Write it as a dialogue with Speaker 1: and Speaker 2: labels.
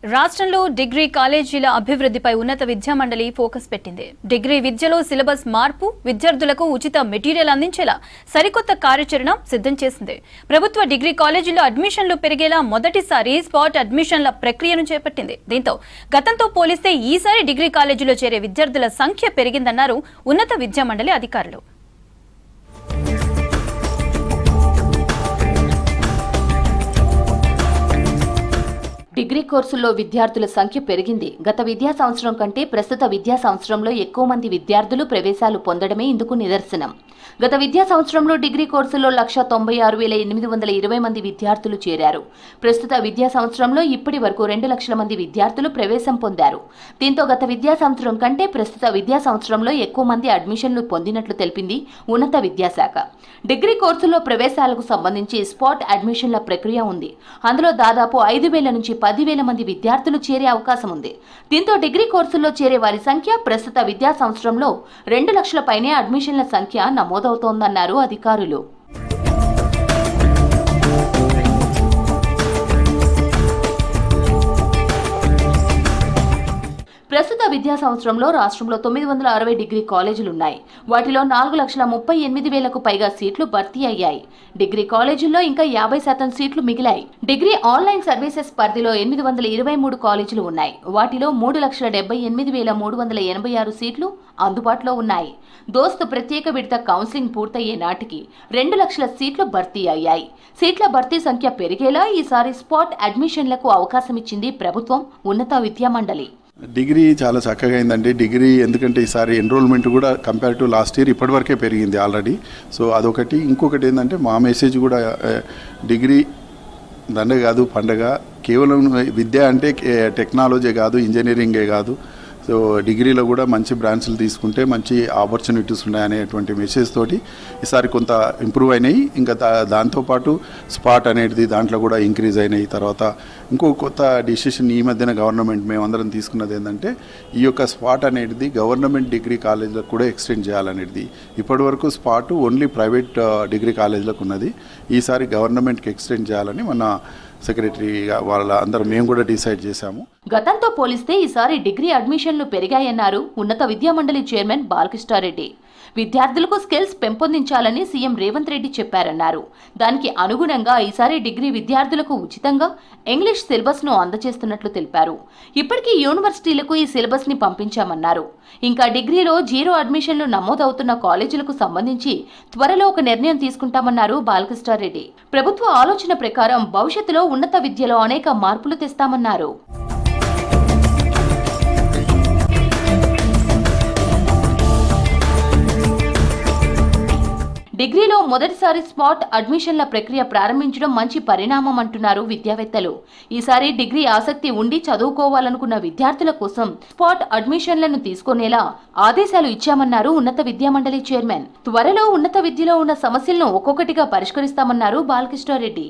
Speaker 1: రాష్ట్రంలో డిగ్రీ కాలేజీల అభివృద్ధిపై ఉన్నత విద్యా మండలి ఫోకస్ పెట్టింది. డిగ్రీ విద్యలో సిలబస్ మార్పు, విద్యార్థులకు ఉచిత మెటీరియల్ అందించేలా సరికొత్త కార్యాచరణ సిద్ధం చేసింది. ప్రభుత్వ డిగ్రీ కాలేజీల్లో అడ్మిషన్లు పెరిగేలా మొదటిసారి స్పాట్ అడ్మిషన్ల ప్రక్రియను చేపట్టింది. దీంతో గతంతో పోలిస్తే ఈసారి డిగ్రీ కాలేజీలో చేరే విద్యార్థుల సంఖ్య పెరిగిందన్నారు ఉన్నత విద్యా మండలి అధికారులు.
Speaker 2: డిగ్రీ కోర్సుల్లో విద్యార్థుల సంఖ్య పెరిగింది. గత విద్యా సంవత్సరం కంటే ప్రస్తుత విద్యా సంవత్సరంలో ఎక్కువ మంది విద్యార్థులు ప్రవేశాలు పొందడమే ఇందుకు నిదర్శనం. గత విద్యా సంవత్సరంలో డిగ్రీ కోర్సుల్లో 196,820 మంది విద్యార్థులు చేరారు. ప్రస్తుత విద్యా సంవత్సరంలో ఇప్పటి వరకు 2 లక్షల మంది విద్యార్థులు ప్రవేశం పొందారు. దీంతో గత విద్యా సంవత్సరం కంటే ప్రస్తుత విద్యా సంవత్సరంలో ఎక్కువ మంది అడ్మిషన్లు పొందినట్లు తెలిపింది ఉన్నత విద్యాశాఖ. డిగ్రీ కోర్సుల్లో ప్రవేశాలకు సంబంధించి స్పాట్ అడ్మిషన్ల ప్రక్రియ ఉంది. అందులో దాదాపు 5,000 నుంచి 10,000 మంది విద్యార్థులు చేరే అవకాశం ఉంది. దీంతో డిగ్రీ కోర్సుల్లో చేరే వారి సంఖ్య ప్రస్తుత విద్యా సంవత్సరంలో 2 లక్షల పైనే అడ్మిషన్ల సంఖ్య నమోదవుతోందన్నారు అధికారులు. ప్రస్తుత విద్యా సంవత్సరంలో రాష్ట్రంలో 960 డిగ్రీ కాలేజీలున్నాయి. వాటిలో 4,38,000కు పైగా సీట్లు భర్తీ అయ్యాయి. డిగ్రీ కాలేజీల్లో ఇంకా 50% సీట్లు మిగిలాయి. డిగ్రీ ఆన్లైన్ సర్వీసెస్ పరిధిలో 823 కాలేజీలు ఉన్నాయి. వాటిలో 3,78,386 సీట్లు అందుబాటులో ఉన్నాయి. దోస్త్ ప్రత్యేక విడత కౌన్సిలింగ్ పూర్తయ్యే నాటికి 2 లక్షల సీట్లు భర్తీ అయ్యాయి. సీట్ల భర్తీ సంఖ్య పెరిగేలా ఈసారి స్పాట్ అడ్మిషన్లకు అవకాశం ఇచ్చింది ప్రభుత్వం, ఉన్నత విద్యా మండలి.
Speaker 3: డిగ్రీ చాలా చక్కగా అయిందండి. డిగ్రీ ఎందుకంటే ఈసారి ఎన్రోల్మెంట్ కూడా కంపేర్ టు లాస్ట్ ఇయర్ ఇప్పటివరకే పెరిగింది ఆల్రెడీ. సో అదొకటి. ఇంకొకటి ఏంటంటే మా మెసేజ్ కూడా డిగ్రీ దండగ కాదు, పండగ. కేవలం విద్య అంటే టెక్నాలజీ కాదు, ఇంజనీరింగే కాదు. సో డిగ్రీలో కూడా మంచి బ్రాంచ్లు తీసుకుంటే మంచి ఆపర్చునిటీస్ ఉన్నాయనేటువంటి మెసేజ్ తోటి ఈసారి కొంత ఇంప్రూవ్ అయినాయి. ఇంకా దాంతోపాటు స్పాట్ అనేది దాంట్లో కూడా ఇంక్రీజ్ అయినాయి. తర్వాత ఇంకో కొత్త డిసిషన్ ఈ మధ్యన గవర్నమెంట్ మేమందరం తీసుకున్నది ఏంటంటే ఈ యొక్క స్పాట్ అనేది గవర్నమెంట్ డిగ్రీ కాలేజీలకు కూడా ఎక్స్టెండ్ చేయాలనేది. ఇప్పటివరకు స్పాట్ ఓన్లీ ప్రైవేట్ డిగ్రీ కాలేజీలకు ఉన్నది. ఈసారి గవర్నమెంట్కి ఎక్స్టెండ్ చేయాలని మన సెక్రటరీగా వాళ్ళ అందరూ మేము కూడా డిసైడ్ చేశాము.
Speaker 2: గతంతో పోలిస్తే ఈసారి డిగ్రీ అడ్మిషన్లు పెరిగాయన్నారు ఉన్నత విద్యా మండలి చైర్మన్ బాలకృష్ణారెడ్డి. విద్యార్థులకు స్కిల్స్ పెంపొందించాలని సీఎం రేవంత్ రెడ్డి చెప్పారన్నారు. దానికి అనుగుణంగా ఈసారి డిగ్రీ విద్యార్థులకు ఉచితంగా ఇంగ్లీష్ సిలబస్ ను అందజేస్తున్నట్లు తెలిపారు. ఇప్పటికీ యూనివర్సిటీలకు ఈ సిలబస్ ని పంపించామన్నారు. ఇంకా డిగ్రీలో 0 అడ్మిషన్లు నమోదవుతున్న కాలేజీలకు సంబంధించి త్వరలో ఒక నిర్ణయం తీసుకుంటామన్నారు బాలకృష్ణారెడ్డి. ప్రభుత్వ ఆలోచన ప్రకారం భవిష్యత్తులో ఉన్నత విద్యలో అనేక మార్పులు తెస్తామన్నారు. డిగ్రీలో మొదటిసారి స్పాట్ అడ్మిషన్ల ప్రక్రియ ప్రారంభించడం మంచి పరిణామం అంటున్నారు విద్యావేత్తలు. ఈసారి డిగ్రీ ఆసక్తి ఉండి చదువుకోవాలనుకున్న విద్యార్థుల కోసం స్పాట్ అడ్మిషన్లను తీసుకునేలా ఆదేశాలు ఇచ్చామన్నారు ఉన్నత విద్యా మండలి చైర్మన్. త్వరలో ఉన్నత విద్యలో ఉన్న సమస్యలను ఒక్కొక్కటిగా పరిష్కరిస్తామన్నారు బాలకృష్ణారెడ్డి.